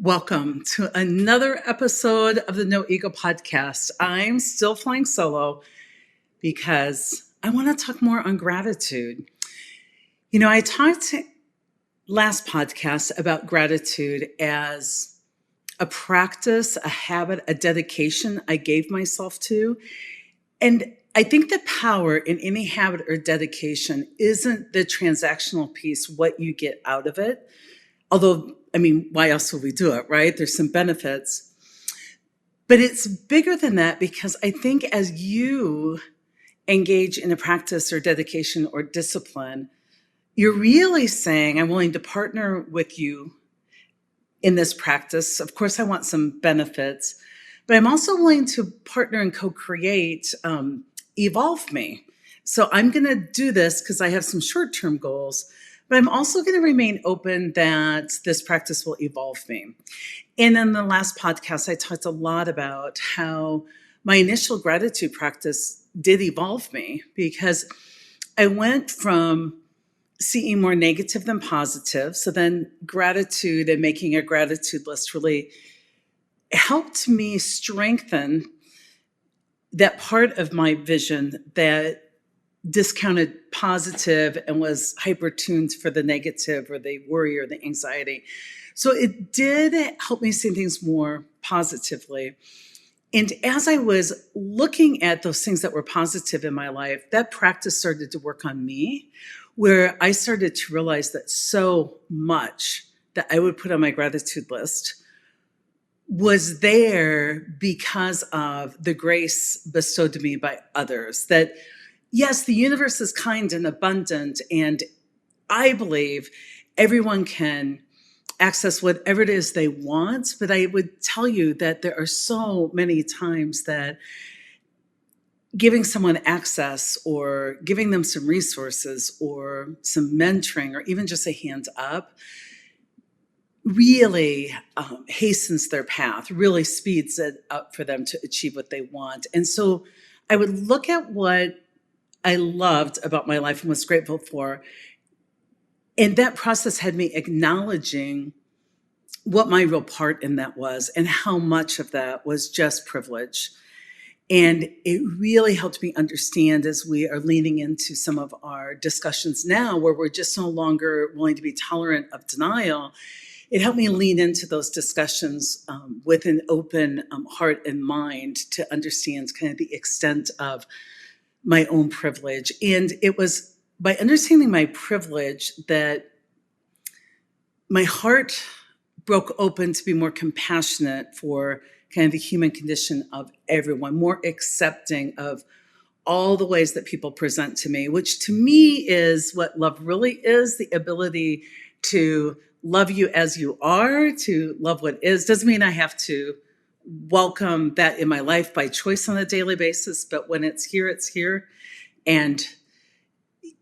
Welcome to another episode of the No Ego Podcast. I'm still flying solo because I want to talk more on gratitude. I talked last podcast about gratitude as a practice, a habit, a dedication I gave myself to. And I think the power in any habit or dedication isn't the transactional piece, what you get out of it. Although, why else would we do it, right? There's some benefits. But it's bigger than that because I think as you engage in a practice or dedication or discipline, you're really saying, I'm willing to partner with you in this practice. Of course, I want some benefits, but I'm also willing to partner and co-create, evolve me. So I'm going to do this because I have some short-term goals, but I'm also going to remain open that this practice will evolve me. And in the last podcast, I talked a lot about how my initial gratitude practice did evolve me because I went from seeing more negative than positive. So then gratitude and making a gratitude list really helped me strengthen that part of my vision that discounted positive and was hyper-tuned for the negative or the worry or the anxiety. So it did help me see things more positively. And as I was looking at those things that were positive in my life, that practice started to work on me, where I started to realize that so much that I would put on my gratitude list was there because of the grace bestowed to me by others. That yes, the universe is kind and abundant, and I believe everyone can access whatever it is they want. But I would tell you that there are so many times that giving someone access or giving them some resources or some mentoring or even just a hand up really hastens their path, really speeds it up for them to achieve what they want. And so I would look at what I loved about my life and was grateful for. And that process had me acknowledging what my real part in that was and how much of that was just privilege. And it really helped me understand as we are leaning into some of our discussions now where we're just no longer willing to be tolerant of denial. It helped me lean into those discussions with an open heart and mind to understand kind of the extent of my own privilege. And it was by understanding my privilege that my heart broke open to be more compassionate for kind of the human condition of everyone, more accepting of all the ways that people present to me, which to me is what love really is, the ability to love you as you are, to love what is. Doesn't mean I have to welcome that in my life by choice on a daily basis, but when it's here, it's here. And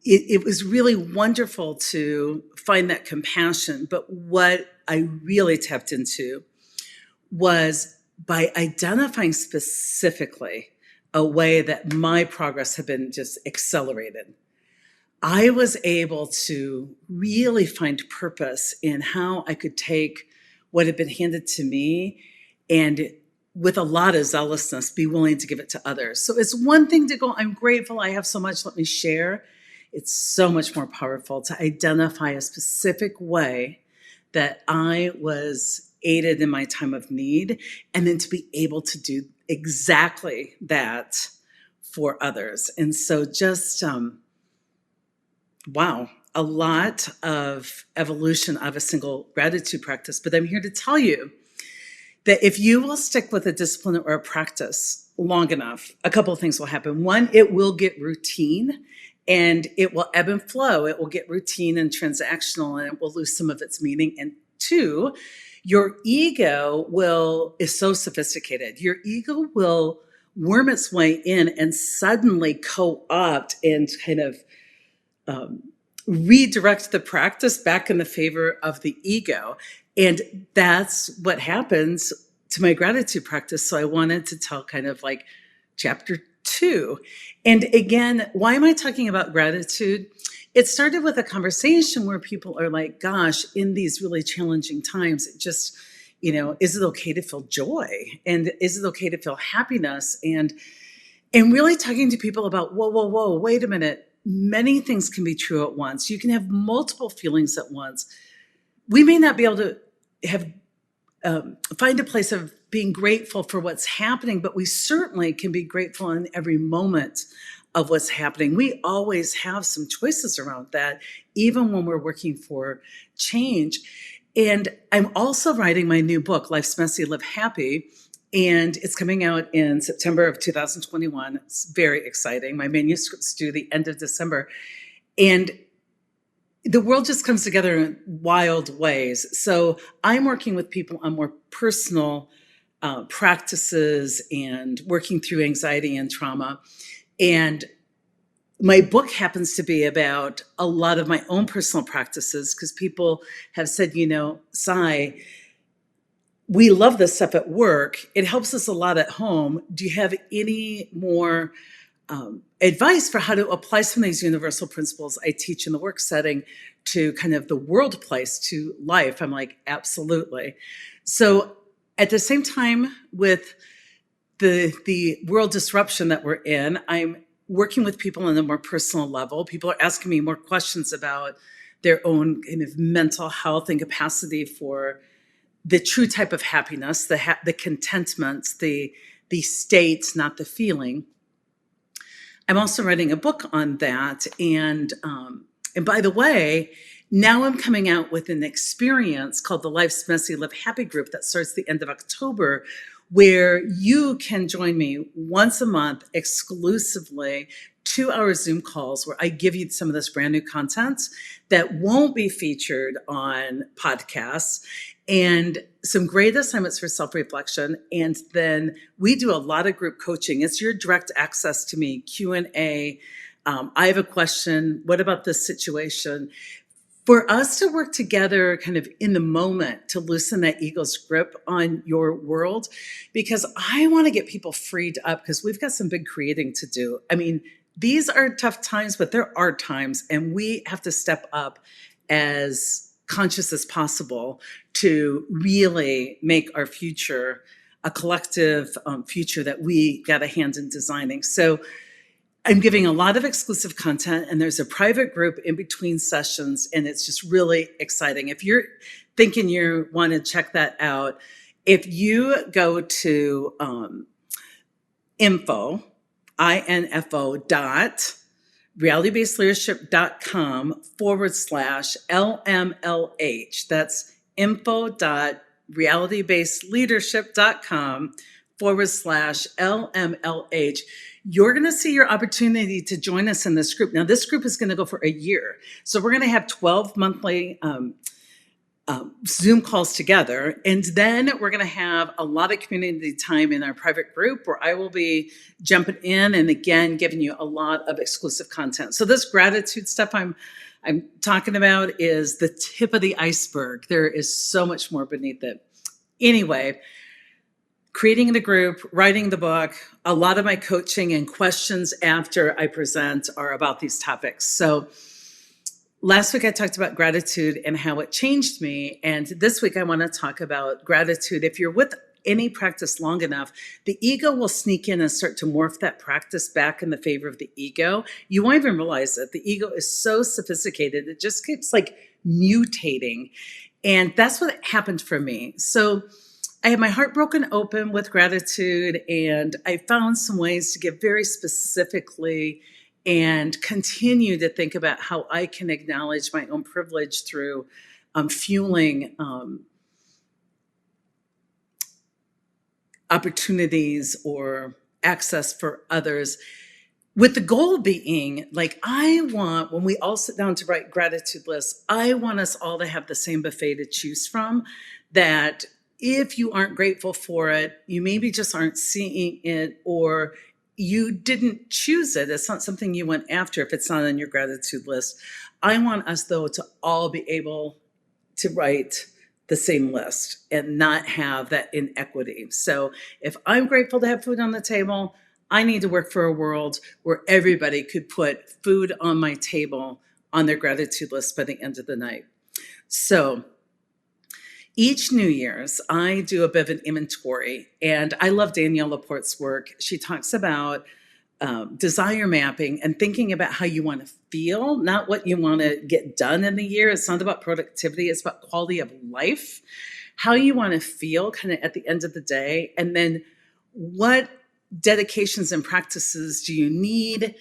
it was really wonderful to find that compassion. But what I really tapped into was by identifying specifically a way that my progress had been just accelerated. I was able to really find purpose in how I could take what had been handed to me and with a lot of zealousness, be willing to give it to others. So it's one thing to go, I'm grateful, I have so much, let me share. It's so much more powerful to identify a specific way that I was aided in my time of need, and then to be able to do exactly that for others. And so just, wow, a lot of evolution of a single gratitude practice. But I'm here to tell you that if you will stick with a discipline or a practice long enough, a couple of things will happen. One, it will get routine and it will ebb and flow. It will get routine and transactional and it will lose some of its meaning. And two, your ego is so sophisticated. Your ego will worm its way in and suddenly co-opt and kind of redirect the practice back in the favor of the ego. And that's what happens to my gratitude practice. So I wanted to tell kind of like chapter 2. And again, why am I talking about gratitude? It started with a conversation where people are like, gosh, in these really challenging times, it just, is it okay to feel joy? And is it okay to feel happiness? And really talking to people about, whoa, wait a minute. Many things can be true at once. You can have multiple feelings at once. We may not be able to have find a place of being grateful for what's happening, but we certainly can be grateful in every moment of what's happening. We always have some choices around that, even when we're working for change. And I'm also writing my new book, Life's Messy, Live Happy, and it's coming out in September of 2021. It's very exciting. My manuscript's due the end of December. And the world just comes together in wild ways. So I'm working with people on more personal practices and working through anxiety and trauma. And my book happens to be about a lot of my own personal practices, because people have said, Sai, we love this stuff at work. It helps us a lot at home. Do you have any more advice for how to apply some of these universal principles I teach in the work setting to kind of the world place, to life? I'm like, absolutely. So at the same time, with the world disruption that we're in, I'm working with people on a more personal level. People are asking me more questions about their own kind of mental health and capacity for the true type of happiness, the contentment, the state, not the feeling. I'm also writing a book on that. And by the way, now I'm coming out with an experience called the Life's Messy, Live Happy group that starts the end of October, where you can join me once a month exclusively, 2-hour Zoom calls where I give you some of this brand new content that won't be featured on podcasts, and some great assignments for self-reflection. And then we do a lot of group coaching. It's your direct access to me, Q&A. I have a question. What about this situation? For us to work together kind of in the moment to loosen that ego's grip on your world, because I want to get people freed up, because we've got some big creating to do. I mean, these are tough times, but there are times, and we have to step up as conscious as possible to really make our future a collective future that we got a hand in designing. So I'm giving a lot of exclusive content, and there's a private group in between sessions, and it's just really exciting. If you're thinking you want to check that out, if you go to info realitybasedleadership.com/LMLH. That's info.realitybasedleadership.com/LMLH. You're going to see your opportunity to join us in this group. Now, this group is going to go for a year. So we're going to have 12 monthly Zoom calls together. And then we're going to have a lot of community time in our private group where I will be jumping in and again, giving you a lot of exclusive content. So this gratitude stuff I'm talking about is the tip of the iceberg. There is so much more beneath it. Anyway, creating the group, writing the book, a lot of my coaching and questions after I present are about these topics. So last week I talked about gratitude and how it changed me. And this week I want to talk about gratitude. If you're with any practice long enough, the ego will sneak in and start to morph that practice back in the favor of the ego. You won't even realize it. The ego is so sophisticated. It just keeps like mutating. And that's what happened for me. So I had my heart broken open with gratitude, and I found some ways to give very specifically and continue to think about how I can acknowledge my own privilege through fueling opportunities or access for others, with the goal being, like, I want, when we all sit down to write gratitude lists, I want us all to have the same buffet to choose from, that if you aren't grateful for it, you maybe just aren't seeing it, or you didn't choose it. It's not something you went after if it's not on your gratitude list. I want us, though, to all be able to write the same list and not have that inequity. So if I'm grateful to have food on the table, I need to work for a world where everybody could put food on my table on their gratitude list by the end of the night. So Each New Year's, I do a bit of an inventory, and I love Danielle Laporte's work. She talks about desire mapping and thinking about how you want to feel, not what you want to get done in the year. It's not about productivity, it's about quality of life, how you want to feel kind of at the end of the day, and then what dedications and practices do you need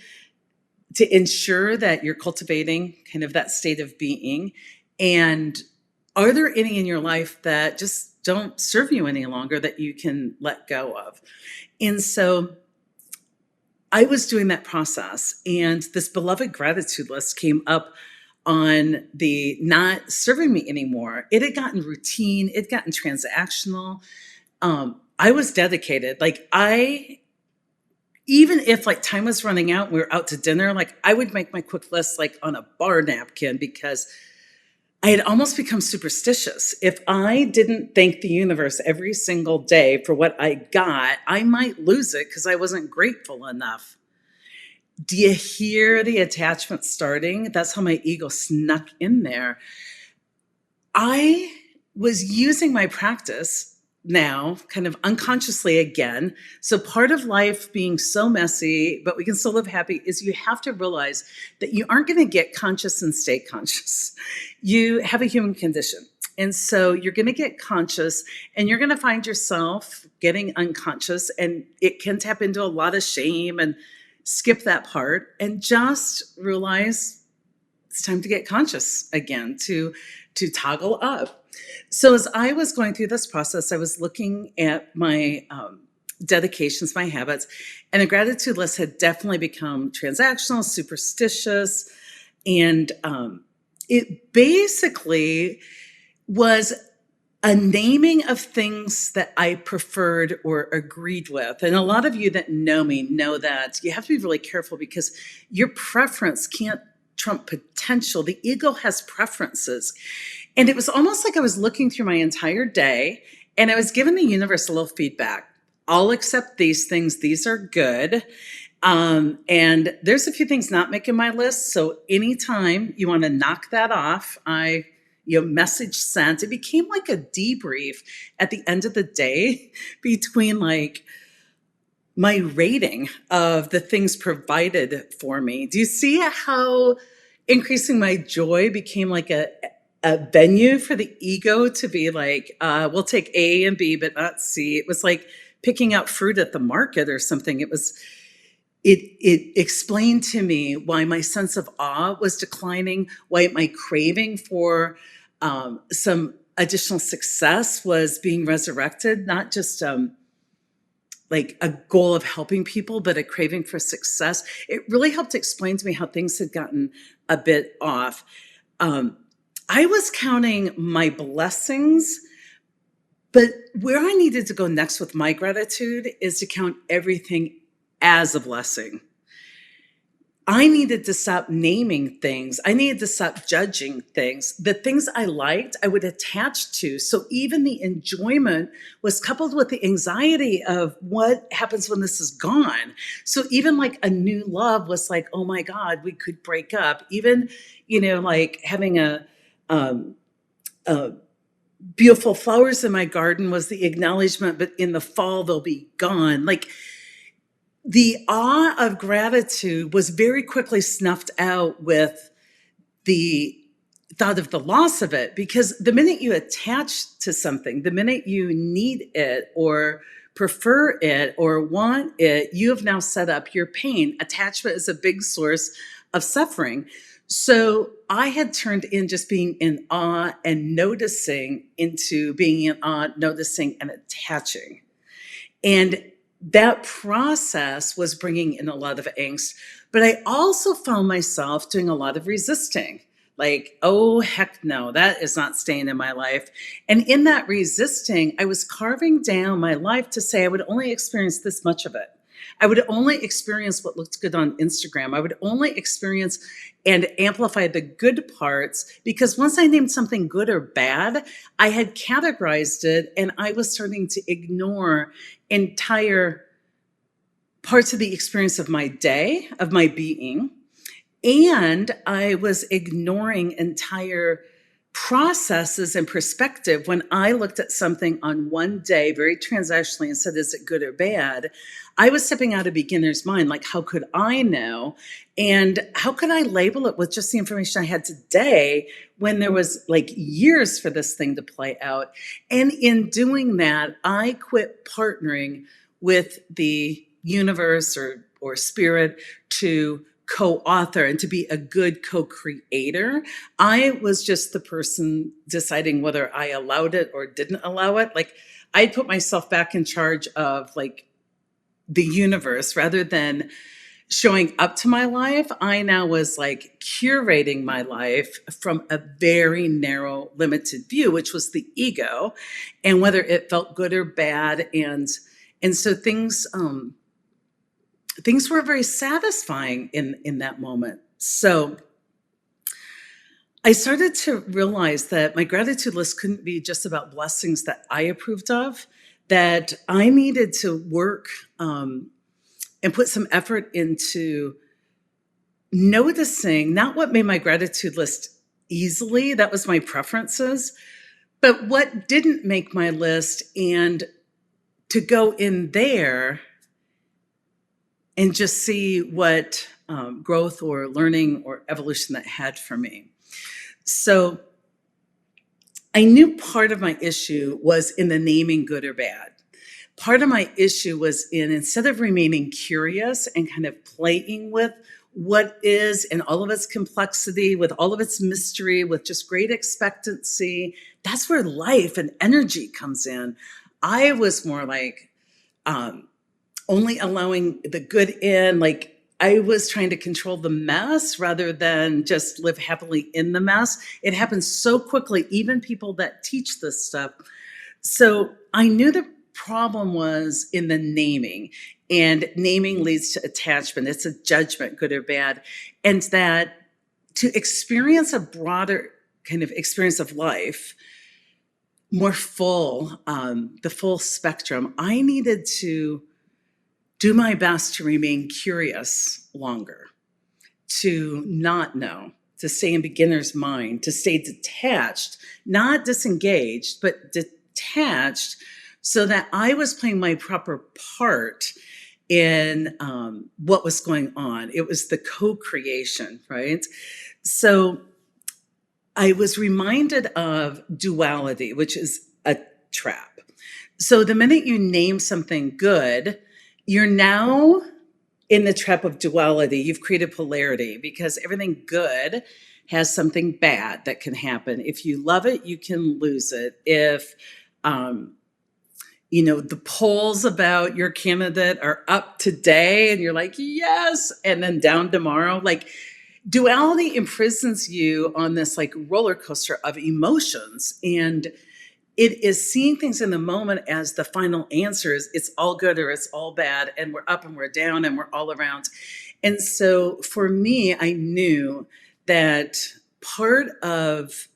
to ensure that you're cultivating kind of that state of being. And are there any in your life that just don't serve you any longer that you can let go of? And so I was doing that process, and this beloved gratitude list came up on the not serving me anymore. It had gotten routine, it had gotten transactional. I was dedicated. Even if time was running out, we were out to dinner, I would make my quick list on a bar napkin, because I had almost become superstitious. If I didn't thank the universe every single day for what I got, I might lose it because I wasn't grateful enough. Do you hear the attachment starting? That's how my ego snuck in there. I was using my practice now kind of unconsciously again. So part of life being so messy, but we can still live happy, is you have to realize that you aren't going to get conscious and stay conscious. You have a human condition. And so you're going to get conscious, and you're going to find yourself getting unconscious, and it can tap into a lot of shame, and skip that part and just realize it's time to get conscious again, to toggle up. So as I was going through this process, I was looking at my dedications, my habits, and the gratitude list had definitely become transactional, superstitious, and it basically was a naming of things that I preferred or agreed with. And a lot of you that know me know that you have to be really careful, because your preference can't trump potential. The ego has preferences. And it was almost like I was looking through my entire day, and I was giving the universe a little feedback. I'll accept these things. These are good. And there's a few things not making my list. So anytime you want to knock that off, message sent. It became like a debrief at the end of the day between my rating of the things provided for me. Do you see how increasing my joy became like a venue for the ego to be we'll take A and B, but not C? It was like picking out fruit at the market or something. It explained to me why my sense of awe was declining, why my craving for some additional success was being resurrected, not just a goal of helping people, but a craving for success. It really helped explain to me how things had gotten a bit off. I was counting my blessings, but where I needed to go next with my gratitude is to count everything as a blessing. I needed to stop naming things. I needed to stop judging things. The things I liked, I would attach to. So even the enjoyment was coupled with the anxiety of what happens when this is gone. So even a new love was oh my God, we could break up. Even, having a beautiful flowers in my garden was the acknowledgement, but in the fall, they'll be gone. The awe of gratitude was very quickly snuffed out with the thought of the loss of it, because the minute you attach to something, the minute you need it or prefer it or want it, you have now set up your pain. Attachment is a big source of suffering. So I had turned in just being in awe and noticing into being in awe, noticing and attaching. And that process was bringing in a lot of angst, but I also found myself doing a lot of resisting. Oh, heck no, that is not staying in my life. And in that resisting, I was carving down my life to say I would only experience this much of it. I would only experience what looked good on Instagram. I would only experience and amplify the good parts, because once I named something good or bad, I had categorized it, and I was starting to ignore entire parts of the experience of my day, of my being. And I was ignoring entire processes and perspective. When I looked at something on one day very transactionally and said, is it good or bad? I was stepping out of beginner's mind. Like, how could I know? And how could I label it with just the information I had today when there was like years for this thing to play out? And in doing that, I quit partnering with the universe or spirit to co-author and to be a good co-creator. I was just the person deciding whether I allowed it or didn't allow it. Like, I put myself back in charge of like the universe rather than showing up to my life. I now was like curating my life from a very narrow, limited view, which was the ego, and whether it felt good or bad. And so things were very satisfying in that moment. So I started to realize that my gratitude list couldn't be just about blessings that I approved of, that I needed to work and put some effort into noticing not what made my gratitude list easily, that was my preferences, but what didn't make my list, and to go in there and just see what growth or learning or evolution that had for me. So I knew part of my issue was in the naming good or bad. Part of my issue was instead of remaining curious and kind of playing with what is in all of its complexity, with all of its mystery, with just great expectancy, that's where life and energy comes in. I was more like, only allowing the good in, like I was trying to control the mess rather than just live happily in the mess. It happens so quickly, even people that teach this stuff. So I knew the problem was in the naming, and naming leads to attachment. It's a judgment, good or bad. And that to experience a broader kind of experience of life, more full, the full spectrum, I needed to do my best to remain curious longer, to not know, to stay in beginner's mind, to stay detached, not disengaged, but detached, so that I was playing my proper part in what was going on. It was the co-creation, right? So I was reminded of duality, which is a trap. So the minute you name something good, you're now in the trap of duality. You've created polarity because everything good has something bad that can happen. If you love it, you can lose it. If, the polls about your candidate are up today and you're like, yes, and then down tomorrow, like duality imprisons you on this like roller coaster of emotions. And it is seeing things in the moment as the final answers. It's all good or it's all bad, and we're up and we're down and we're all around. And so for me, I knew that part of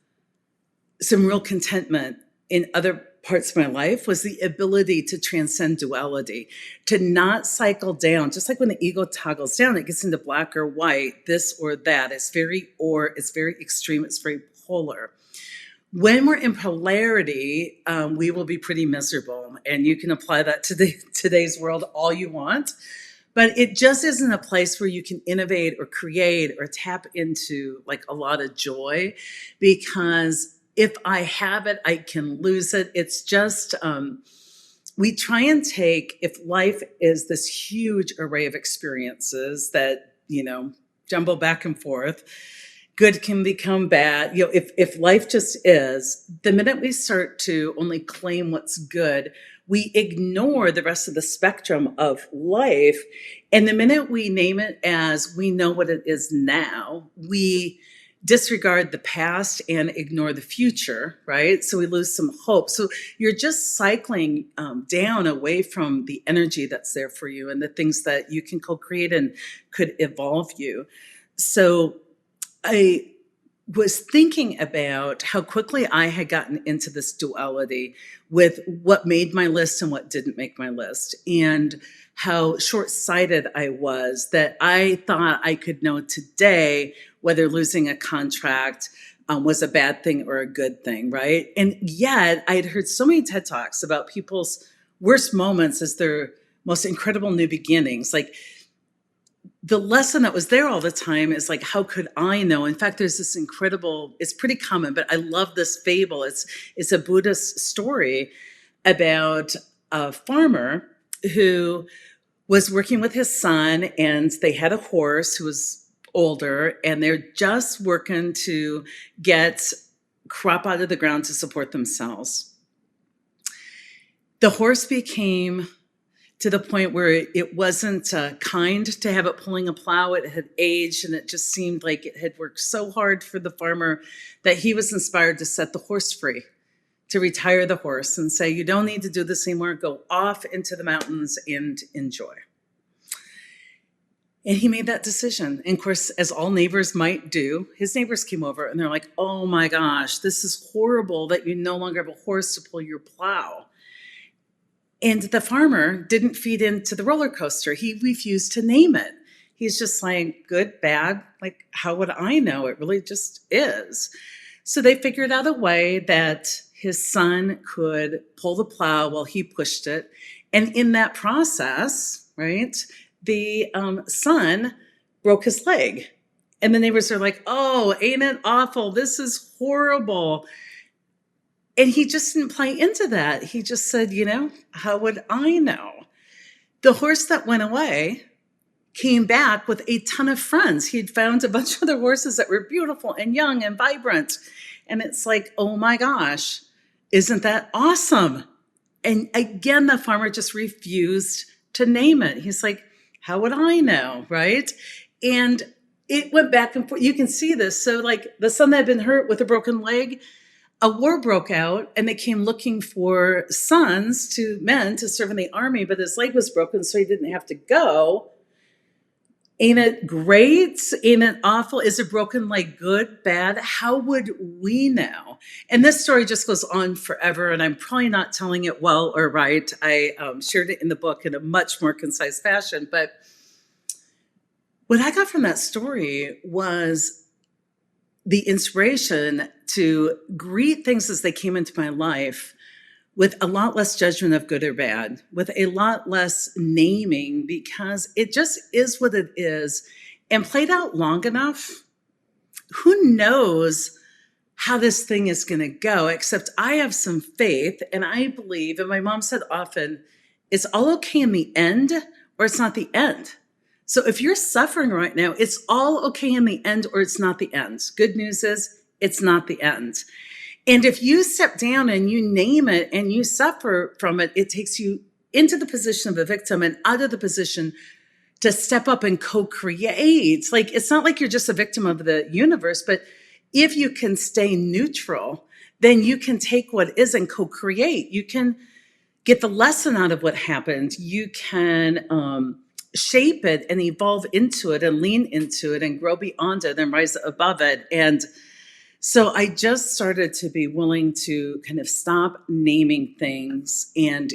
some real contentment in other parts of my life was the ability to transcend duality, to not cycle down. Just like when the ego toggles down, it gets into black or white, this or that. It's very extreme, it's very polar. When we're in polarity, we will be pretty miserable. And you can apply that to today's world all you want. But it just isn't a place where you can innovate or create or tap into like a lot of joy. Because if I have it, I can lose it. It's just, we try and take, if life is this huge array of experiences that, jumble back and forth, good can become bad. If life just is, the minute we start to only claim what's good, we ignore the rest of the spectrum of life. And the minute we name it as we know what it is now, we disregard the past and ignore the future, right? So we lose some hope. So you're just cycling down away from the energy that's there for you and the things that you can co-create and could evolve you. So I was thinking about how quickly I had gotten into this duality with what made my list and what didn't make my list, and how short-sighted I was, that I thought I could know today whether losing a contract was a bad thing or a good thing, right? And yet I'd heard so many TED Talks about people's worst moments as their most incredible new beginnings. Like, the lesson that was there all the time is like, how could I know? In fact, there's this incredible, it's pretty common, but I love this fable. It's a Buddhist story about a farmer who was working with his son, and they had a horse who was older, and they're just working to get crop out of the ground to support themselves. The horse became to the point where it wasn't kind to have it pulling a plow. It had aged, and it just seemed like it had worked so hard for the farmer that he was inspired to set the horse free, to retire the horse and say, you don't need to do this anymore. Go off into the mountains and enjoy. And he made that decision. And of course, as all neighbors might do, his neighbors came over and they're like, oh my gosh, this is horrible that you no longer have a horse to pull your plow. And the farmer didn't feed into the roller coaster. He refused to name it. He's just like, good, bad, like, how would I know? It really just is. So they figured out a way that his son could pull the plow while he pushed it. And in that process, right, the son broke his leg. And the neighbors are like, oh, ain't it awful? This is horrible. And he just didn't play into that. He just said, how would I know? The horse that went away came back with a ton of friends. He'd found a bunch of other horses that were beautiful and young and vibrant. And it's like, oh my gosh, isn't that awesome? And again, the farmer just refused to name it. He's like, how would I know, right? And it went back and forth. You can see this. So like the son that had been hurt with a broken leg, a war broke out, and they came looking for men to serve in the army, but his leg was broken, so he didn't have to go. Ain't it great? Ain't it awful? Is a broken leg good, bad? How would we know? And this story just goes on forever, and I'm probably not telling it well or right. I shared it in the book in a much more concise fashion, but what I got from that story was the inspiration to greet things as they came into my life with a lot less judgment of good or bad, with a lot less naming, because it just is what it is. And played out long enough, who knows how this thing is going to go, except I have some faith, and I believe, and my mom said often, it's all okay in the end, or it's not the end. So if you're suffering right now, it's all okay in the end, or it's not the end. Good news is it's not the end. And if you step down and you name it and you suffer from it, it takes you into the position of a victim and out of the position to step up and co-create. Like, it's not like you're just a victim of the universe, but if you can stay neutral, then you can take what is and co-create. You can get the lesson out of what happened. You can shape it and evolve into it and lean into it and grow beyond it and rise above it. And so I just started to be willing to kind of stop naming things. And,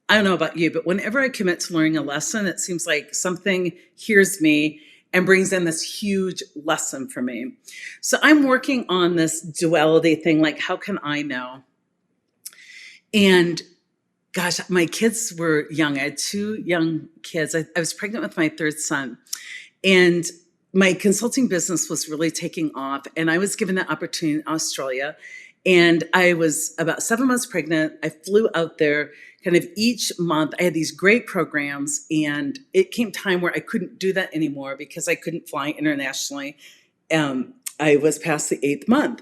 I don't know about you, but whenever I commit to learning a lesson, it seems like something hears me and brings in this huge lesson for me. So I'm working on this duality thing, like, how can I know? And gosh, my kids were young. I had two young kids. I was pregnant with my third son. And my consulting business was really taking off. And I was given that opportunity in Australia. And I was about 7 months pregnant. I flew out there kind of each month. I had these great programs. And it came time where I couldn't do that anymore because I couldn't fly internationally. I was past the 8th month.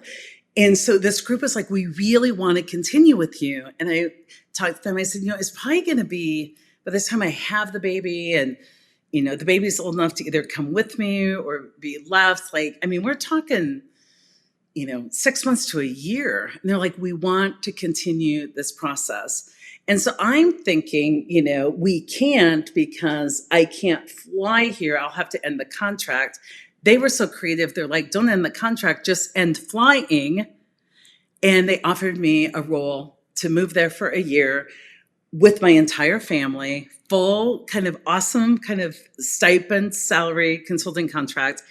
And so this group was like, we really want to continue with you. And I talked to them. I said, it's probably going to be by the time I have the baby and, the baby's old enough to either come with me or be left. We're talking, 6 months to a year. And they're like, we want to continue this process. And so I'm thinking, we can't because I can't fly here. I'll have to end the contract. They were so creative. They're like, don't end the contract, just end flying. And they offered me a role to move there for a year with my entire family, full kind of awesome kind of stipend salary consulting contract.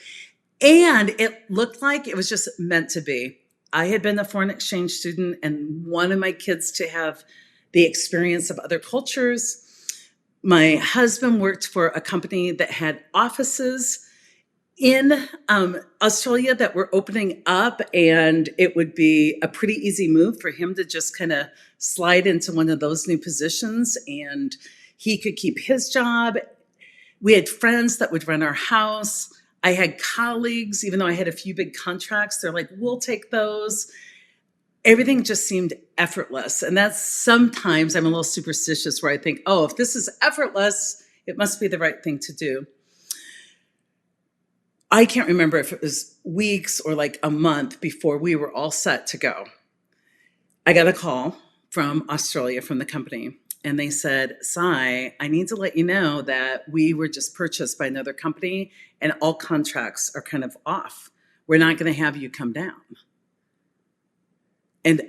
And it looked like it was just meant to be. I had been a foreign exchange student and wanted my kids to have the experience of other cultures. My husband worked for a company that had offices in Australia that were opening up, and it would be a pretty easy move for him to just kind of slide into one of those new positions, and he could keep his job. We had friends that would rent our house. I had colleagues, even though I had a few big contracts, they're like, we'll take those. Everything just seemed effortless. And that's sometimes I'm a little superstitious where I think, oh, if this is effortless, it must be the right thing to do. I can't remember if it was weeks or like a month before we were all set to go. I got a call from Australia from the company. And they said, Sai, I need to let you know that we were just purchased by another company and all contracts are kind of off. We're not going to have you come down. And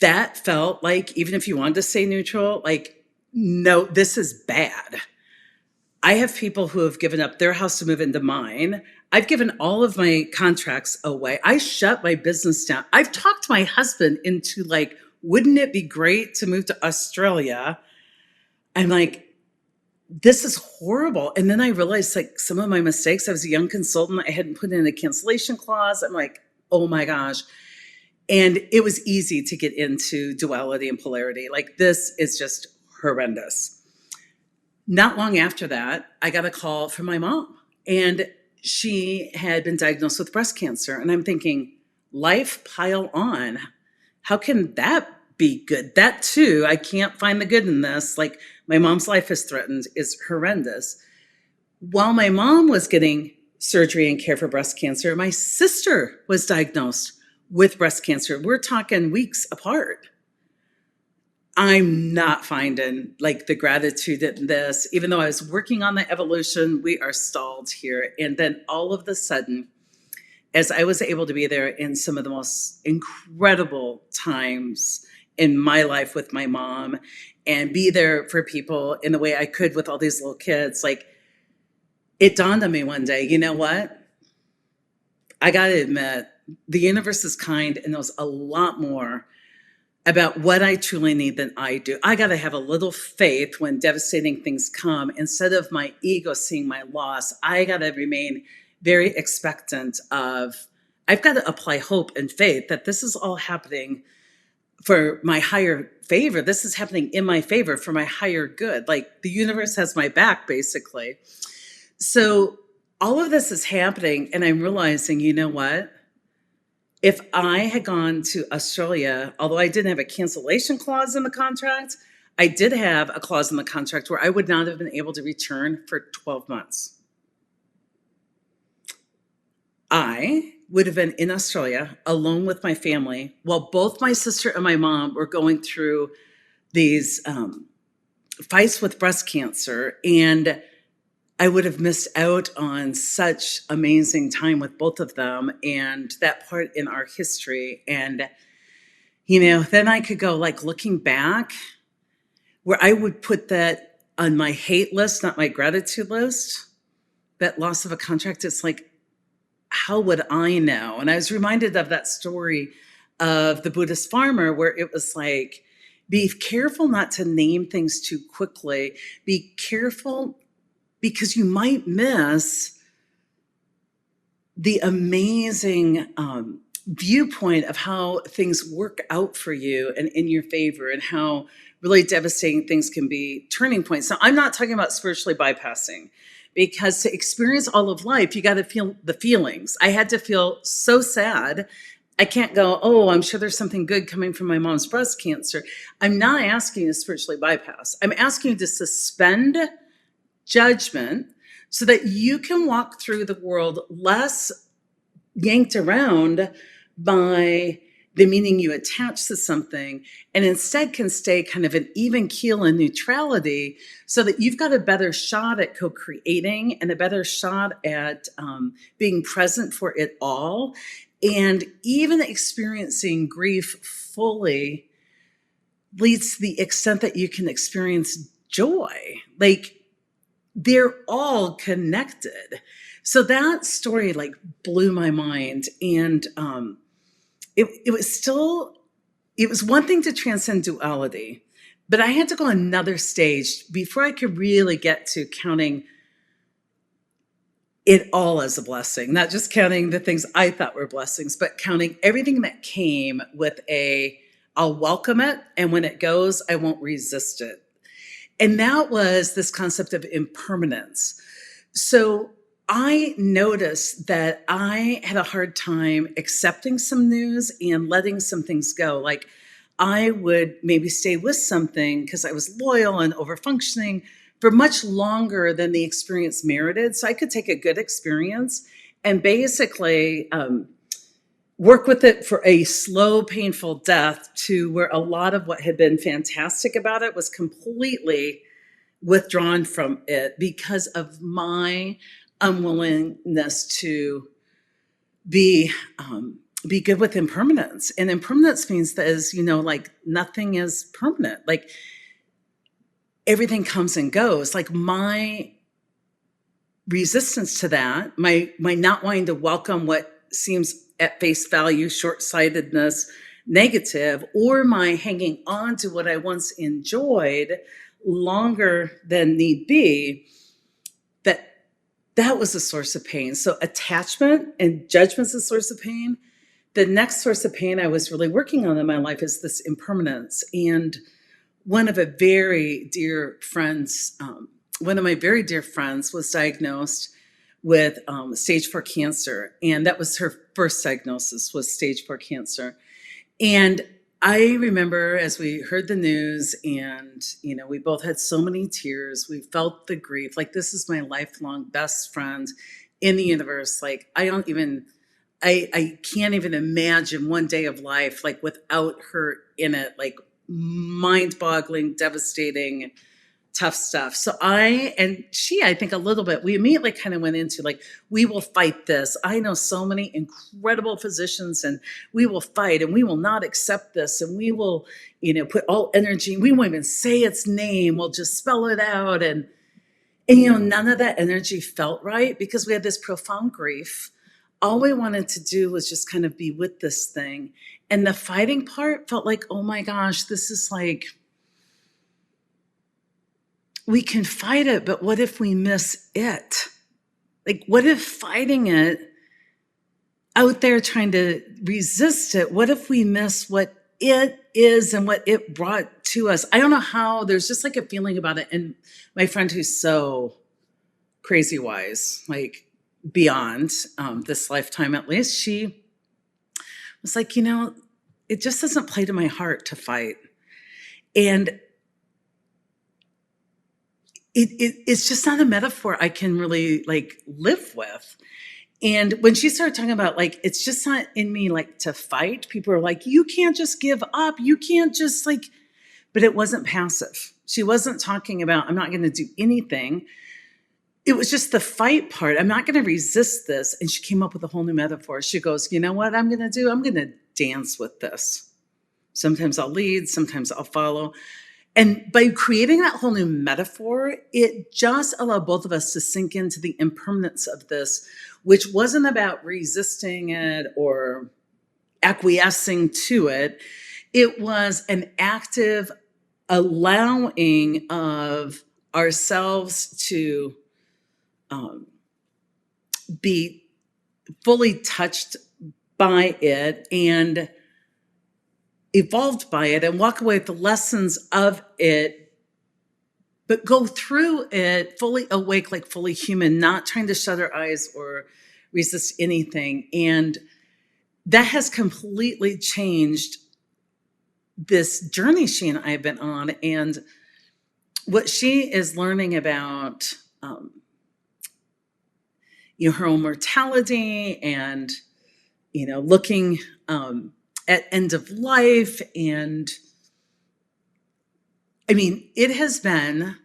that felt like, even if you wanted to stay neutral, like, no, this is bad. I have people who have given up their house to move into mine. I've given all of my contracts away. I shut my business down. I've talked my husband into like, wouldn't it be great to move to Australia? I'm like, this is horrible. And then I realized like some of my mistakes. I was a young consultant. I hadn't put in a cancellation clause. I'm like, oh my gosh. And it was easy to get into duality and polarity. Like, this is just horrendous. Not long after that, I got a call from my mom, and she had been diagnosed with breast cancer. And I'm thinking, life pile on. How can that be good? That too, I can't find the good in this. Like, my mom's life is threatened, is horrendous. While my mom was getting surgery and care for breast cancer, my sister was diagnosed with breast cancer. We're talking weeks apart. I'm not finding like the gratitude in this. Even though I was working on the evolution, we are stalled here. And then all of a sudden, as I was able to be there in some of the most incredible times in my life with my mom and be there for people in the way I could with all these little kids, like, it dawned on me one day, you know what? I got to admit, the universe is kind and knows a lot more about what I truly need than I do. I got to have a little faith when devastating things come. Instead of my ego seeing my loss, I got to remain very expectant of, I've got to apply hope and faith that this is all happening for my higher favor. This is happening in my favor for my higher good. Like, the universe has my back, basically. So all of this is happening, and I'm realizing, you know what? If I had gone to Australia, although I didn't have a cancellation clause in the contract, I did have a clause in the contract where I would not have been able to return for 12 months. I would have been in Australia alone with my family while both my sister and my mom were going through these fights with breast cancer, and I would have missed out on such amazing time with both of them and that part in our history. And, you know, then I could go like looking back where I would put that on my hate list, not my gratitude list, that loss of a contract. It's like, how would I know? And I was reminded of that story of the Buddhist farmer where it was like, be careful not to name things too quickly. Be careful because you might miss the amazing viewpoint of how things work out for you and in your favor, and how really devastating things can be turning points. Now, I'm not talking about spiritually bypassing, because to experience all of life, you got to feel the feelings. I had to feel so sad. I can't go, oh, I'm sure there's something good coming from my mom's breast cancer. I'm not asking you to spiritually bypass. I'm asking you to suspend judgment so that you can walk through the world less yanked around by the meaning you attach to something, and instead can stay kind of an even keel and neutrality, so that you've got a better shot at co-creating and a better shot at being present for it all, and even experiencing grief fully leads to the extent that you can experience joy. Like, they're all connected. So that story like blew my mind. And it was one thing to transcend duality, but I had to go another stage before I could really get to counting it all as a blessing, not just counting the things I thought were blessings, but counting everything that came with I'll welcome it. And when it goes, I won't resist it. And that was this concept of impermanence. So I noticed that I had a hard time accepting some news and letting some things go. Like I would maybe stay with something because I was loyal and over functioning for much longer than the experience merited. So I could take a good experience and basically work with it for a slow, painful death to where a lot of what had been fantastic about it was completely withdrawn from it because of my unwillingness to be good with impermanence. And impermanence means that is, like nothing is permanent. Like everything comes and goes. Like my resistance to that, my not wanting to welcome what seems at face value, short-sightedness, negative, or my hanging on to what I once enjoyed longer than need be, that was a source of pain. So attachment and judgment's a source of pain. The next source of pain I was really working on in my life is this impermanence. And one of my very dear friends was diagnosed with stage 4 cancer. And that was her first diagnosis, was stage 4 cancer. And I remember as we heard the news and, we both had so many tears. We felt the grief. Like, this is my lifelong best friend in the universe. Like, I can't even imagine one day of life, like, without her in it, like mind-boggling, devastating, tough stuff. So I think a little bit, we immediately kind of went into like, we will fight this. I know so many incredible physicians and we will fight and we will not accept this. And we will, put all energy, we won't even say its name. We'll just spell it out. And none of that energy felt right because we had this profound grief. All we wanted to do was just kind of be with this thing. And the fighting part felt like, oh my gosh, this is like, we can fight it, but what if we miss it? Like, what if fighting it out there trying to resist it, what if we miss what it is and what it brought to us? I don't know how, there's just like a feeling about it. And my friend who's so crazy wise, like beyond this lifetime at least, she was like, it just doesn't play to my heart to fight. And it's just not a metaphor I can really like live with. And when she started talking about like, it's just not in me like to fight, people are like, you can't just give up. You can't just like, but it wasn't passive. She wasn't talking about, I'm not going to do anything. It was just the fight part. I'm not going to resist this. And she came up with a whole new metaphor. She goes, you know what I'm going to do? I'm going to dance with this. Sometimes I'll lead, sometimes I'll follow. And by creating that whole new metaphor, it just allowed both of us to sink into the impermanence of this, which wasn't about resisting it or acquiescing to it. It was an active allowing of ourselves to be fully touched by it and evolved by it and walk away with the lessons of it, but go through it fully awake, like fully human, not trying to shut our eyes or resist anything. And that has completely changed this journey she and I have been on. And what she is learning about, her own mortality and, looking at end of life. And I mean, it has been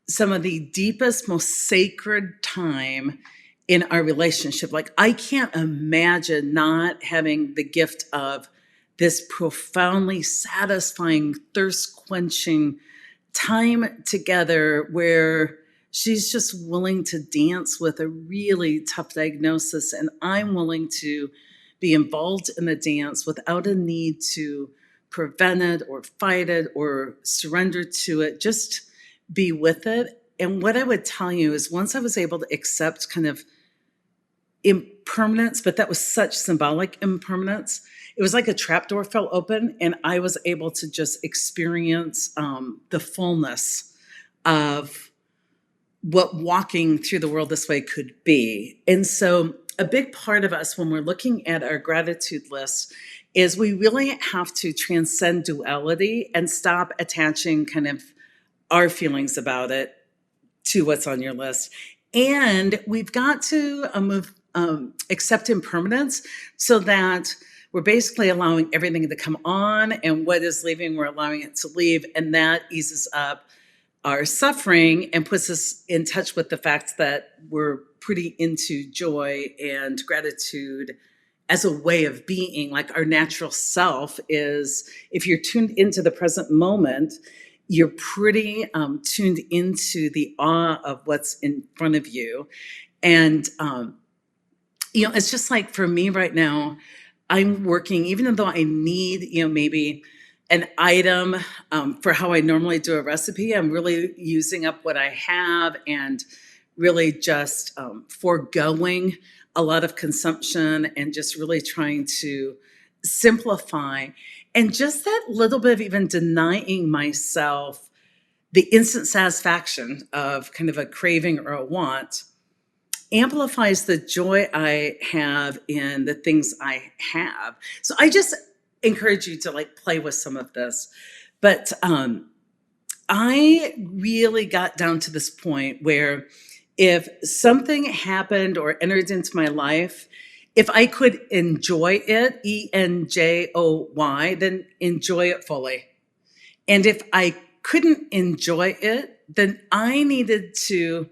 some of the deepest, most sacred time in our relationship. Like, I can't imagine not having the gift of this profoundly satisfying, thirst quenching time together where She's just willing to dance with a really tough diagnosis, and I'm willing to be involved in the dance without a need to prevent it or fight it or surrender to it, just be with it. And what I would tell you is once I was able to accept kind of impermanence, but that was such symbolic impermanence, it was like a trapdoor fell open and I was able to just experience the fullness of what walking through the world this way could be. And so a big part of us when we're looking at our gratitude list is we really have to transcend duality and stop attaching kind of our feelings about it to what's on your list. And we've got to accept impermanence so that we're basically allowing everything to come on, and what is leaving, we're allowing it to leave. And that eases up our suffering and puts us in touch with the fact that we're pretty into joy and gratitude as a way of being. Like our natural self is, if you're tuned into the present moment, you're pretty tuned into the awe of what's in front of you. And, it's just like for me right now, I'm working, even though I need, maybe an item for how I normally do a recipe, I'm really using up what I have and really just foregoing a lot of consumption and just really trying to simplify. And just that little bit of even denying myself the instant satisfaction of kind of a craving or a want amplifies the joy I have in the things I have. So I just encourage you to play with some of this. But I really got down to this point where if something happened or entered into my life, if I could enjoy it, ENJOY, then enjoy it fully. And if I couldn't enjoy it, then I needed to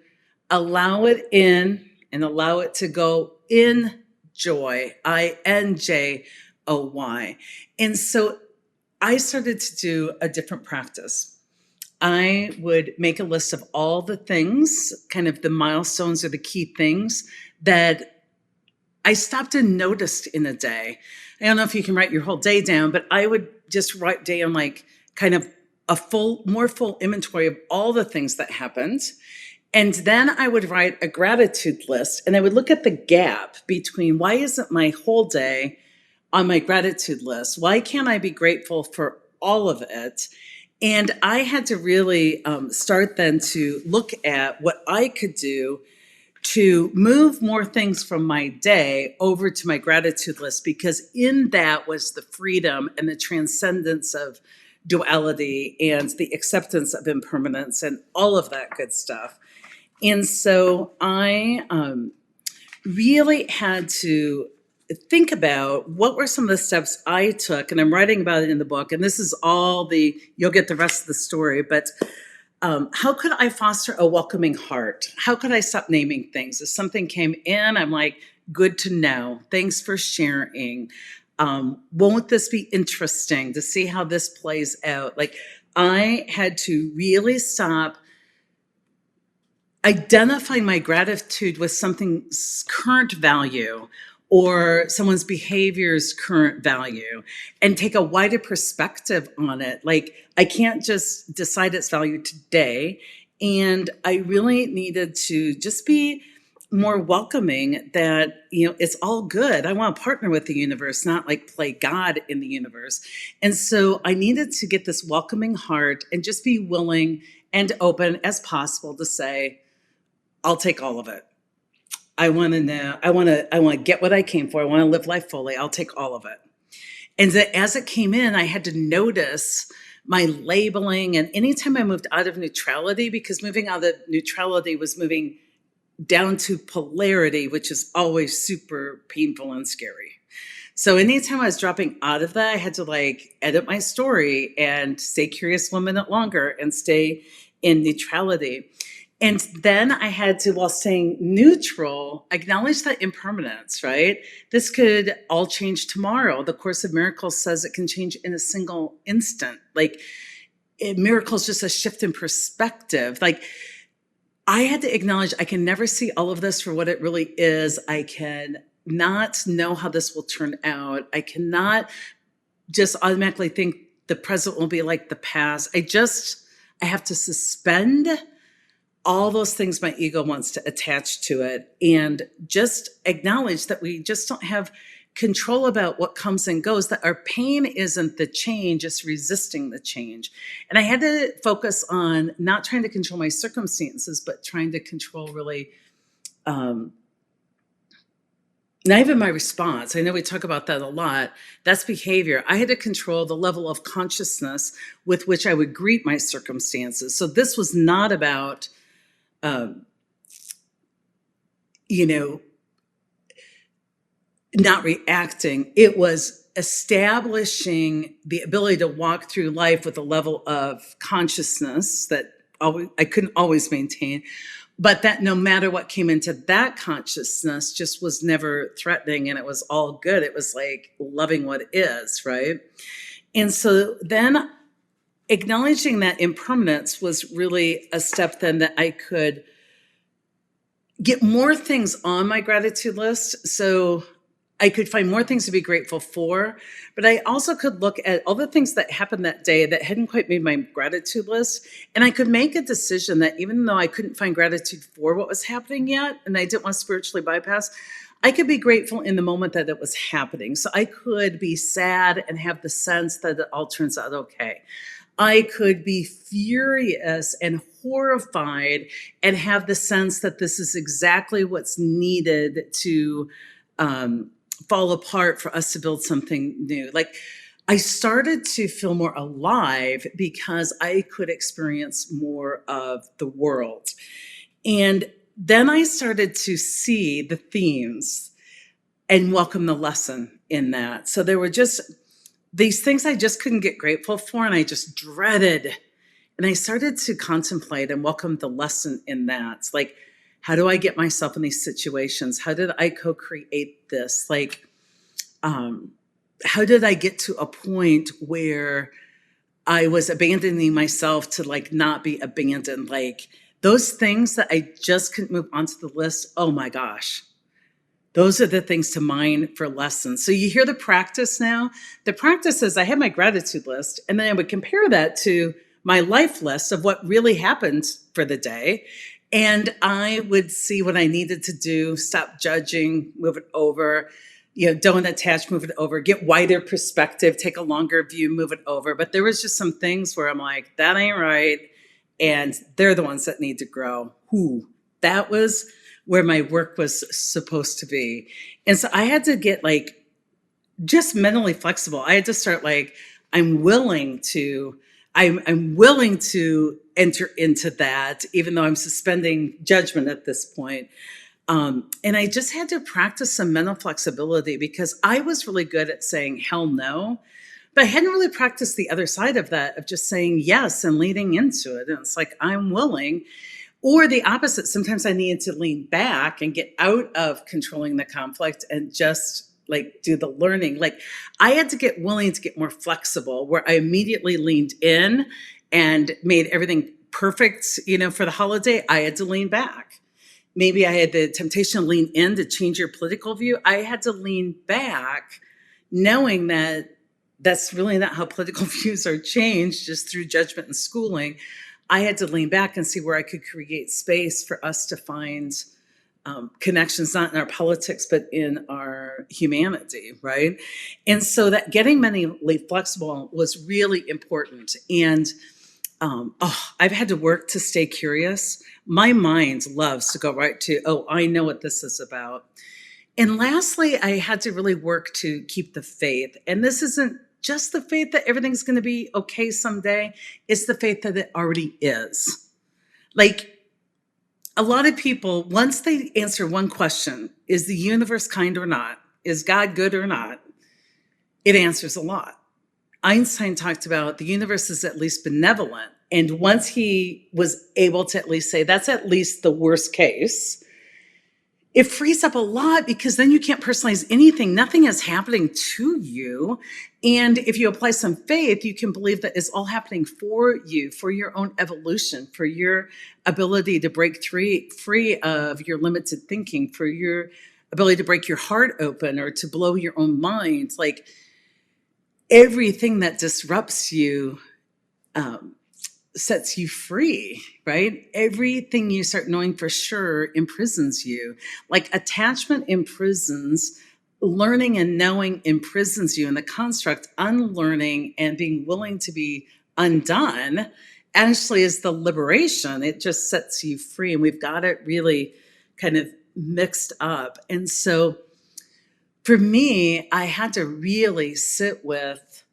allow it in and allow it to go in joy, INJOY. And so I started to do a different practice. I would make a list of all the things, kind of the milestones or the key things that I stopped and noticed in a day. I don't know if you can write your whole day down, but I would just write down kind of a more full inventory of all the things that happened. And then I would write a gratitude list, and I would look at the gap between why isn't my whole day on my gratitude list? Why can't I be grateful for all of it? And I had to really start then to look at what I could do to move more things from my day over to my gratitude list, because in that was the freedom and the transcendence of duality and the acceptance of impermanence and all of that good stuff. And so I really had to think about what were some of the steps I took, and I'm writing about it in the book, and this is you'll get the rest of the story, but how could I foster a welcoming heart? How could I stop naming things? If something came in, I'm like, good to know. Thanks for sharing. Won't this be interesting to see how this plays out? I had to really stop identifying my gratitude with something's current value or someone's behavior's current value and take a wider perspective on it. I can't just decide its value today. And I really needed to just be more welcoming that, it's all good. I want to partner with the universe, not play God in the universe. And so I needed to get this welcoming heart and just be willing and open as possible to say, I'll take all of it. I want to know, I want to get what I came for. I want to live life fully. I'll take all of it. And as it came in, I had to notice my labeling. And anytime I moved out of neutrality, because moving out of neutrality was moving down to polarity, which is always super painful and scary. So anytime I was dropping out of that, I had to edit my story and stay curious 1 minute longer and stay in neutrality. And then I had to, while staying neutral, acknowledge that impermanence, right? This could all change tomorrow. The Course of Miracles says it can change in a single instant. Miracle is just a shift in perspective. I had to acknowledge I can never see all of this for what it really is. I can not know how this will turn out. I cannot just automatically think the present will be like the past. I have to suspend all those things my ego wants to attach to it and just acknowledge that we just don't have control about what comes and goes, that our pain isn't the change, it's resisting the change. And I had to focus on not trying to control my circumstances, but trying to control really not even my response. I know we talk about that a lot. That's behavior. I had to control the level of consciousness with which I would greet my circumstances. So this was not about, not reacting. It was establishing the ability to walk through life with a level of consciousness that I couldn't always maintain, but that no matter what came into that consciousness just was never threatening and it was all good. It was like loving what is, right? And so then acknowledging that impermanence was really a step then that I could get more things on my gratitude list. So I could find more things to be grateful for, but I also could look at all the things that happened that day that hadn't quite made my gratitude list. And I could make a decision that even though I couldn't find gratitude for what was happening yet, and I didn't want to spiritually bypass, I could be grateful in the moment that it was happening. So I could be sad and have the sense that it all turns out okay. I could be furious and horrified and have the sense that this is exactly what's needed to fall apart for us to build something new. Like I started to feel more alive because I could experience more of the world. And then I started to see the themes and welcome the lesson in that. So there were just these things I just couldn't get grateful for and I just dreaded. And I started to contemplate and welcome the lesson in that. It's like, how do I get myself in these situations? How did I co-create this? Like, how did I get to a point where I was abandoning myself to like not be abandoned? Like those things that I just couldn't move onto the list. Oh my gosh. Those are the things to mine for lessons. So you hear the practice now. The practice is I had my gratitude list and then I would compare that to my life list of what really happened for the day. And I would see what I needed to do, stop judging, move it over, don't attach, move it over, get wider perspective, take a longer view, move it over. But there was just some things where I'm like, that ain't right. And they're the ones that need to grow. That was where my work was supposed to be. And so I had to get like, just mentally flexible. I had to start like, I'm willing to enter into that, even though I'm suspending judgment at this point. And I just had to practice some mental flexibility because I was really good at saying hell no, but I hadn't really practiced the other side of that, of just saying yes and leaning into it. And it's like, I'm willing. Or the opposite. Sometimes I needed to lean back and get out of controlling the conflict and just like do the learning. Like I had to get willing to get more flexible where I immediately leaned in and made everything perfect, for the holiday. I had to lean back. Maybe I had the temptation to lean in to change your political view. I had to lean back knowing that that's really not how political views are changed, just through judgment and schooling. I had to lean back and see where I could create space for us to find connections, not in our politics, but in our humanity, right? And so that getting mentally flexible was really important. And I've had to work to stay curious. My mind loves to go right to, I know what this is about. And lastly, I had to really work to keep the faith. And this isn't just the faith that everything's going to be okay someday. It's the faith that it already is. Like a lot of people, once they answer one question, is the universe kind or not? Is God good or not? It answers a lot. Einstein talked about the universe is at least benevolent. And once he was able to at least say that's at least the worst case, it frees up a lot because then you can't personalize anything. Nothing is happening to you. And if you apply some faith, you can believe that it's all happening for you, for your own evolution, for your ability to break free of your limited thinking, for your ability to break your heart open or to blow your own mind. Like everything that disrupts you sets you free, right? Everything you start knowing for sure imprisons you. Like attachment imprisons, learning and knowing imprisons you in the construct. Unlearning and being willing to be undone actually is the liberation. It just sets you free. And we've got it really kind of mixed up. And so for me, I had to really sit with,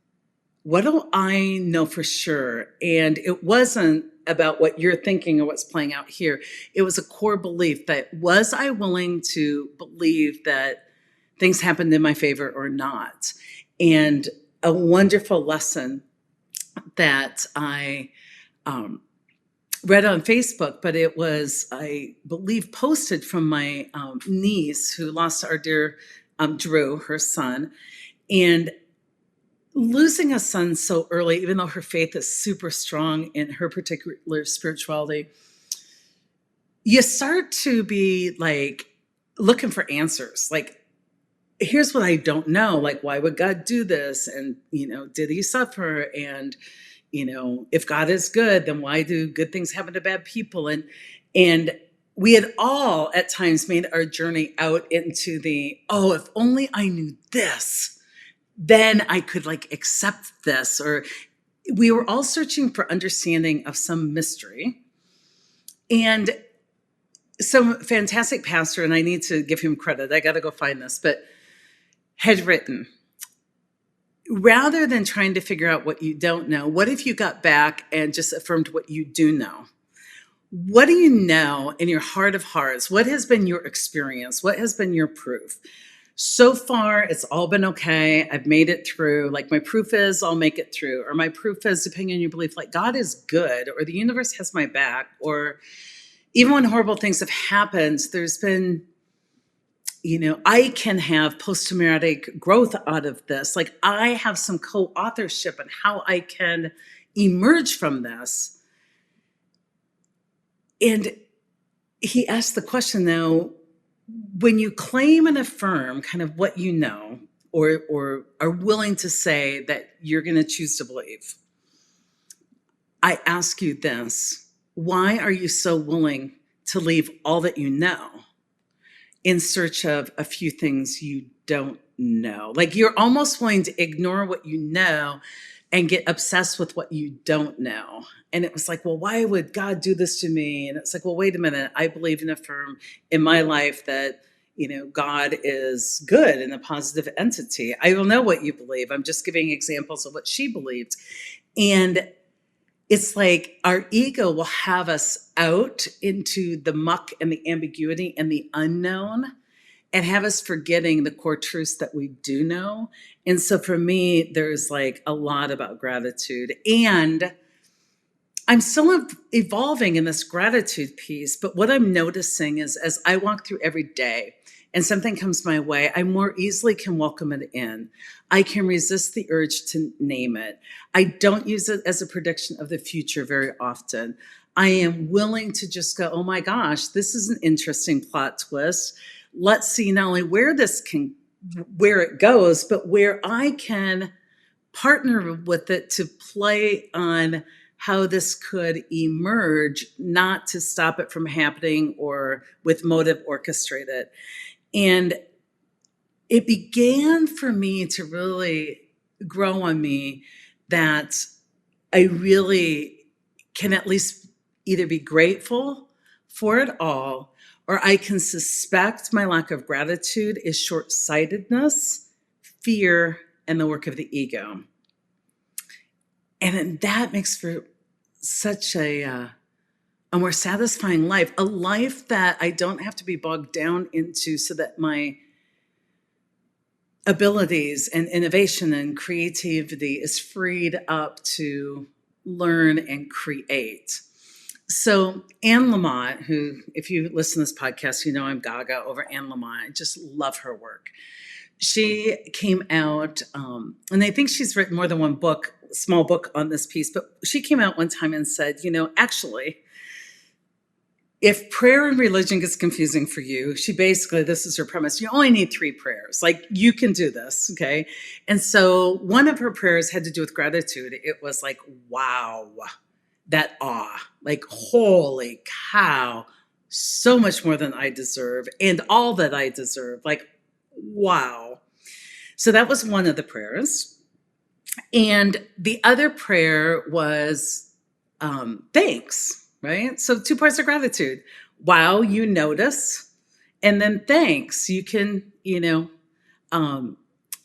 what do I know for sure? And it wasn't about what you're thinking or what's playing out here. It was a core belief that, was I willing to believe that things happened in my favor or not? And a wonderful lesson that I read on Facebook, but it was, I believe, posted from my niece who lost our dear Drew, her son. And losing a son so early, even though her faith is super strong in her particular spirituality, you start to be like looking for answers. Like, here's what I don't know. Like, why would God do this? And, did he suffer? And, if God is good, then why do good things happen to bad people? And we had all at times made our journey out into the, oh, if only I knew this, then I could accept this. Or we were all searching for understanding of some mystery. And some fantastic pastor, and I need to give him credit, I got to go find this, but had written, rather than trying to figure out what you don't know, what if you got back and just affirmed what you do know? What do you know in your heart of hearts? What has been your experience? What has been your proof? So far, it's all been okay. I've made it through. Like, my proof is I'll make it through. Or my proof is, depending on your belief, like God is good, or the universe has my back. Or even when horrible things have happened, there's been, I can have post-traumatic growth out of this. Like, I have some co-authorship in how I can emerge from this. And he asked the question, though, when you claim and affirm kind of what you know, or are willing to say that you're going to choose to believe, I ask you this: why are you so willing to leave all that you know in search of a few things you don't know? Like, you're almost willing to ignore what you know and get obsessed with what you don't know. And it was like, well, why would God do this to me? And it's like, well, wait a minute. I believe and affirm in my life that, God is good and a positive entity. I don't know what you believe. I'm just giving examples of what she believed. And it's like our ego will have us out into the muck and the ambiguity and the unknown, and have us forgetting the core truths that we do know. And so for me, there's a lot about gratitude. And I'm still evolving in this gratitude piece. But what I'm noticing is, as I walk through every day and something comes my way, I more easily can welcome it in. I can resist the urge to name it. I don't use it as a prediction of the future very often. I am willing to just go, oh my gosh, this is an interesting plot twist. Let's see not only where it goes, but where I can partner with it to play on how this could emerge, not to stop it from happening or with motive orchestrate it. And it began for me to really grow on me that I really can at least either be grateful for it all, or I can suspect my lack of gratitude is short-sightedness, fear, and the work of the ego. And then that makes for such a more satisfying life, a life that I don't have to be bogged down into, so that my abilities and innovation and creativity is freed up to learn and create. So Anne Lamott, who, if you listen to this podcast, you know I'm gaga over Anne Lamott. I just love her work. She came out, and I think she's written more than one book, small book on this piece, but she came out one time and said, actually, if prayer and religion gets confusing for you, she basically, this is her premise, you only need 3 prayers. Like, you can do this, okay? And so one of her prayers had to do with gratitude. It was like, wow, that awe, like, holy cow, so much more than I deserve and all that I deserve. Like, wow. So that was one of the prayers. And the other prayer was thanks, right? So 2 parts of gratitude. Wow, you notice. And then thanks. You can,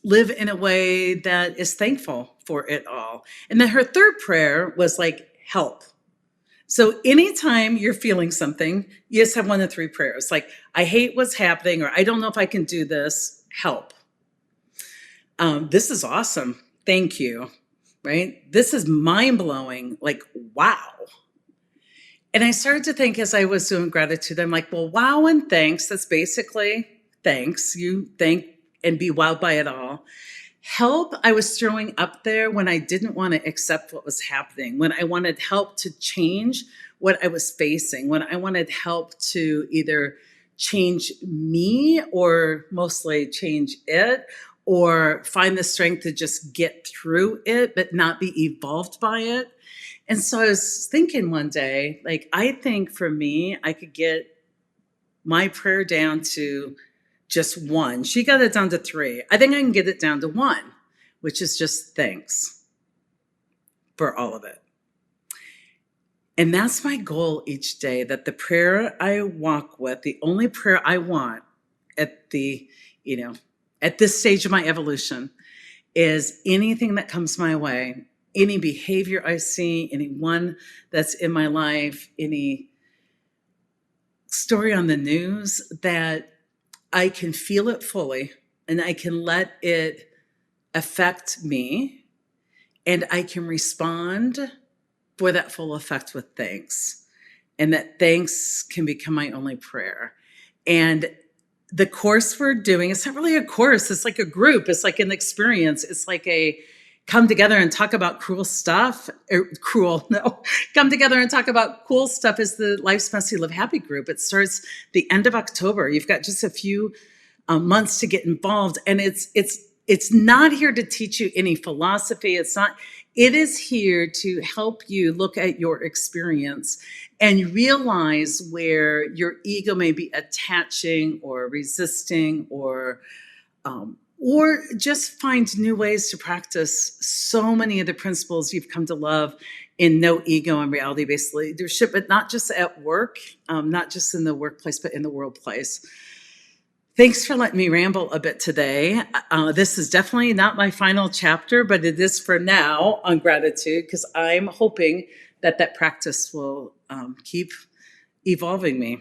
live in a way that is thankful for it all. And then her third prayer was like, help. So anytime you're feeling something, you just have one of 3 prayers. Like, I hate what's happening, or I don't know if I can do this, help. This is awesome. Thank you. Right? This is mind-blowing. Like, wow. And I started to think as I was doing gratitude, I'm like, well, wow and thanks. That's basically thanks. You thank and be wowed by it all. Help, I was throwing up there when I didn't want to accept what was happening, when I wanted help to change what I was facing, when I wanted help to either change me or mostly change it, or find the strength to just get through it, but not be evolved by it. And so I was thinking one day, like, I think for me, I could get my prayer down to just 1. She got it down to 3. I think I can get it down to 1, which is just thanks for all of it. And that's my goal each day, that the prayer I walk with, the only prayer I want at at this stage of my evolution, is anything that comes my way, any behavior I see, anyone that's in my life, any story on the news, that I can feel it fully and I can let it affect me, and I can respond for that full effect with thanks. And that thanks can become my only prayer. And the course we're doing, it's not really a course, it's like a group, it's like an experience, it's like a come together and talk about cruel stuff. Come together and talk about cool stuff is the Life's Messy Live Happy group. It starts the end of October. You've got just a few months to get involved, and it's not here to teach you any philosophy. It is here to help you look at your experience and realize where your ego may be attaching or resisting, or just find new ways to practice so many of the principles you've come to love in no ego and reality-based leadership, but not just at work, not just in the workplace, but in the world-place. Thanks for letting me ramble a bit today. This is definitely not my final chapter, but it is for now on gratitude, because I'm hoping that practice will keep evolving me.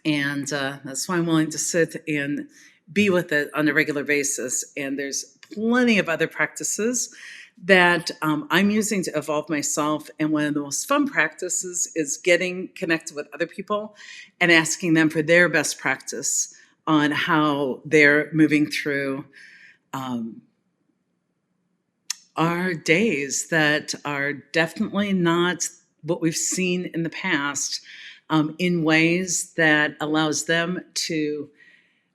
And that's why I'm willing to sit and be with it on a regular basis. And there's plenty of other practices that I'm using to evolve myself. And one of the most fun practices is getting connected with other people and asking them for their best practice on how they're moving through our days that are definitely not what we've seen in the past, in ways that allows them to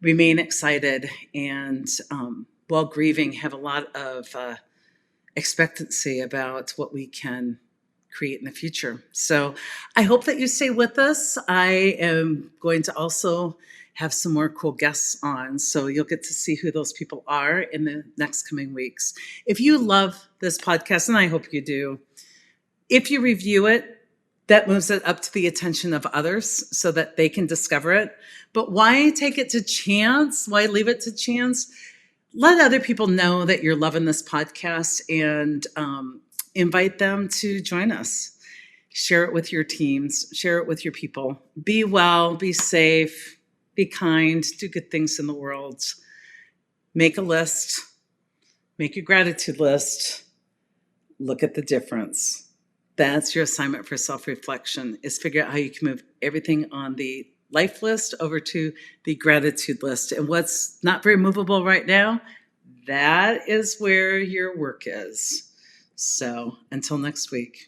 remain excited and, while grieving, have a lot of expectancy about what we can create in the future. So I hope that you stay with us. I am going to also have some more cool guests on, so you'll get to see who those people are in the next coming weeks. If you love this podcast, and I hope you do, if you review it, that moves it up to the attention of others so that they can discover it. But why take it to chance? Why leave it to chance? Let other people know that you're loving this podcast, and invite them to join us. Share it with your teams. Share it with your people. Be well, be safe, be kind, do good things in the world. Make a list. Make a gratitude list. Look at the difference. That's your assignment for self-reflection, is figure out how you can move everything on the life list over to the gratitude list. And what's not very movable right now, that is where your work is. So until next week.